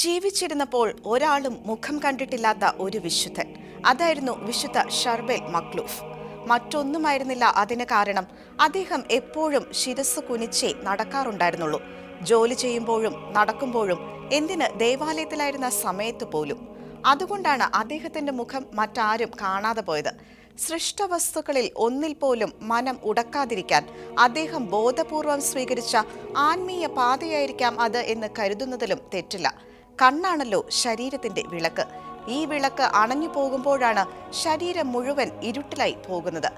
ജീവിച്ചിരുന്നപ്പോൾ ഒരാളും മുഖം കണ്ടിട്ടില്ലാത്ത ഒരു വിശുദ്ധൻ. അതായിരുന്നു വിശുദ്ധ ഷർബേൽ മക്ലൂഫ്. മറ്റൊന്നുമായിരുന്നില്ല അതിന് കാരണം. അദ്ദേഹം എപ്പോഴും ശിരസ് കുനിച്ചേ നടക്കാറുണ്ടായിരുന്നുള്ളൂ. ജോലി ചെയ്യുമ്പോഴും നടക്കുമ്പോഴും, എന്തിന് ദേവാലയത്തിലായിരുന്ന സമയത്ത് പോലും. അതുകൊണ്ടാണ് അദ്ദേഹത്തിന്റെ മുഖം മറ്റാരും കാണാതെ പോയത്. സൃഷ്ടവസ്തുക്കളിൽ ഒന്നിൽ പോലും മനം ഉടക്കാതിരിക്കാൻ അദ്ദേഹം ബോധപൂർവം സ്വീകരിച്ച ആത്മീയ പാതയായിരിക്കാം അത് എന്ന് കരുതുന്നതിലും തെറ്റില്ല. കണ്ണാണല്ലോ ശരീരത്തിന്റെ വിളക്ക്. ഈ വിളക്ക് അണഞ്ഞു പോകുമ്പോഴാണ് ശരീരം മുഴുവൻ ഇരുട്ടിലായി പോകുന്നത്.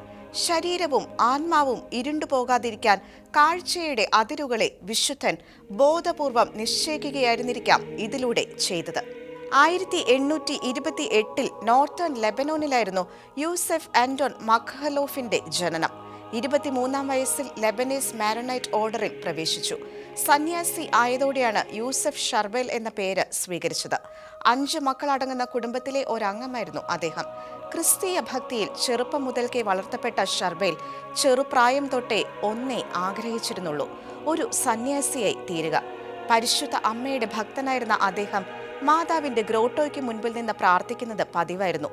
ശരീരവും ആത്മാവും ഇരുണ്ടു പോകാതിരിക്കാൻ കാഴ്ചയുടെ അതിരുകളെ വിശുദ്ധൻ ബോധപൂർവം നിശ്ചയിക്കുകയായിരുന്നിരിക്കാം ഇതിലൂടെ ചെയ്തത്. 1828 നോർത്തേൺ ലെബനോനിലായിരുന്നു യൂസഫ് ആന്റോൺ മഖ്ഹലോഫിന്റെ ജനനം. 23-ാം വയസ്സിൽ ലെബനീസ് മാരണൈറ്റ് ഓർഡറിൽ പ്രവേശിച്ചു. സന്യാസി ആയതോടെയാണ് യൂസഫ് ഷർബേൽ എന്ന പേര് സ്വീകരിച്ചത്. 5 മക്കളടങ്ങുന്ന കുടുംബത്തിലെ ഒരംഗമായിരുന്നു അദ്ദേഹം. ക്രിസ്തീയ ഭക്തിയിൽ ചെറുപ്പം മുതൽക്കേ വളർത്തപ്പെട്ട ഷർബേൽ ചെറുപ്രായം തൊട്ടേ ഒന്നേ ആഗ്രഹിച്ചിരുന്നുള്ളൂ: ഒരു സന്യാസിയായി തീരുക. പരിശുദ്ധ അമ്മയുടെ ഭക്തനായിരുന്ന അദ്ദേഹം മാതാവിന്റെ ഗ്രോട്ടോയ്ക്ക് മുൻപിൽ നിന്ന് പ്രാർത്ഥിക്കുന്നത് പതിവായിരുന്നു.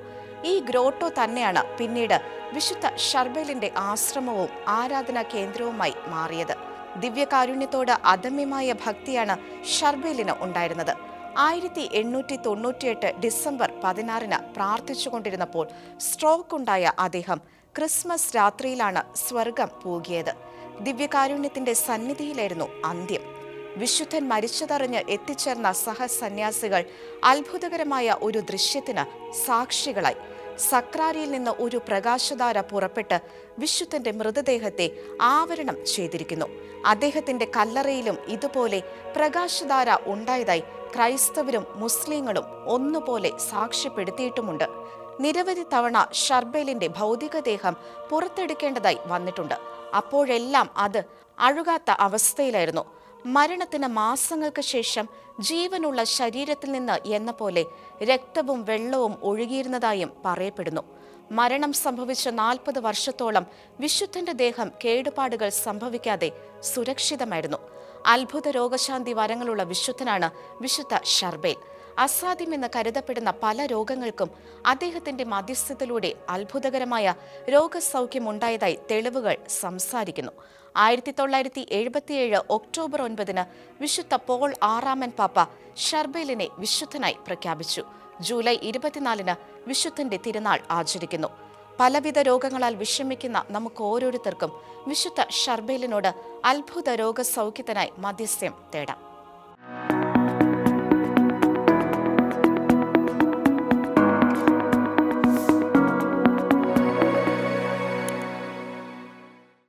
ഈ ഗ്രോട്ടോ തന്നെയാണ് പിന്നീട് വിശുദ്ധ ഷർബേലിന്റെ ആശ്രമവും ആരാധനാ കേന്ദ്രവുമായി മാറിയത്. ദിവ്യകാരുണ്യത്തോട് അദമ്യമായ ഭക്തിയാണ് ഷർബേലിന് ഉണ്ടായിരുന്നത്. 1898 ഡിസംബർ 16 പ്രാർത്ഥിച്ചുകൊണ്ടിരുന്നപ്പോൾ സ്ട്രോക്ക് ഉണ്ടായ അദ്ദേഹം ക്രിസ്മസ് രാത്രിയിലാണ് സ്വർഗം പൂകിയത്. ദിവ്യകാരുണ്യത്തിന്റെ സന്നിധിയിലായിരുന്നു അന്ത്യം. വിശുദ്ധൻ മരിച്ചതറിഞ്ഞ് എത്തിച്ചേർന്ന സഹസന്യാസികൾ അത്ഭുതകരമായ ഒരു ദൃശ്യത്തിന് സാക്ഷികളായി. സക്രാരിയിൽ നിന്ന് ഒരു പ്രകാശധാര പുറപ്പെട്ട് വിശുദ്ധന്റെ മൃതദേഹത്തെ ആവരണം ചെയ്തിരിക്കുന്നു. അദ്ദേഹത്തിന്റെ കല്ലറയിലും ഇതുപോലെ പ്രകാശധാര ഉണ്ടായതായി ക്രൈസ്തവരും മുസ്ലിങ്ങളും ഒന്നുപോലെ സാക്ഷ്യപ്പെടുത്തിയിട്ടുമുണ്ട്. നിരവധി തവണ ഷർബേലിന്റെ ഭൗതികദേഹം പുറത്തെടുക്കേണ്ടതായി വന്നിട്ടുണ്ട്. അപ്പോഴെല്ലാം അത് അഴുകാത്ത അവസ്ഥയിലായിരുന്നു. മരണത്തിന് മാസങ്ങൾക്ക് ശേഷം ജീവനുള്ള ശരീരത്തിൽ നിന്ന് എന്ന പോലെ രക്തവും വെള്ളവും ഒഴുകിയിരുന്നതായും പറയപ്പെടുന്നു. മരണം സംഭവിച്ച 40 വർഷത്തോളം വിശുദ്ധന്റെ ദേഹം കേടുപാടുകൾ സംഭവിക്കാതെ സുരക്ഷിതമായിരുന്നു. അത്ഭുത രോഗശാന്തി വരങ്ങളുള്ള വിശുദ്ധനാണ് വിശുദ്ധ ഷർബേൽ. അസാധ്യമെന്ന് കരുതപ്പെടുന്ന പല രോഗങ്ങൾക്കും അദ്ദേഹത്തിന്റെ മധ്യസ്ഥത്തിലൂടെ അത്ഭുതകരമായ രോഗസൗഖ്യമുണ്ടായതായി തെളിവുകൾ സംസാരിക്കുന്നു. 1977 ഒക്ടോബർ 9 വിശുദ്ധ പോൾ 6-ാമൻ പാപ്പ ഷർബേലിനെ വിശുദ്ധനായി പ്രഖ്യാപിച്ചു. ജൂലൈ 24 വിശുദ്ധന്റെ തിരുനാൾ ആചരിക്കുന്നു. പലവിധ രോഗങ്ങളാൽ വിഷമിക്കുന്ന നമുക്ക് ഓരോരുത്തർക്കും വിശുദ്ധ ഷർബേലിനോട് അത്ഭുത രോഗസൗഖ്യത്തിനായി മധ്യസ്ഥ്യം തേടാം.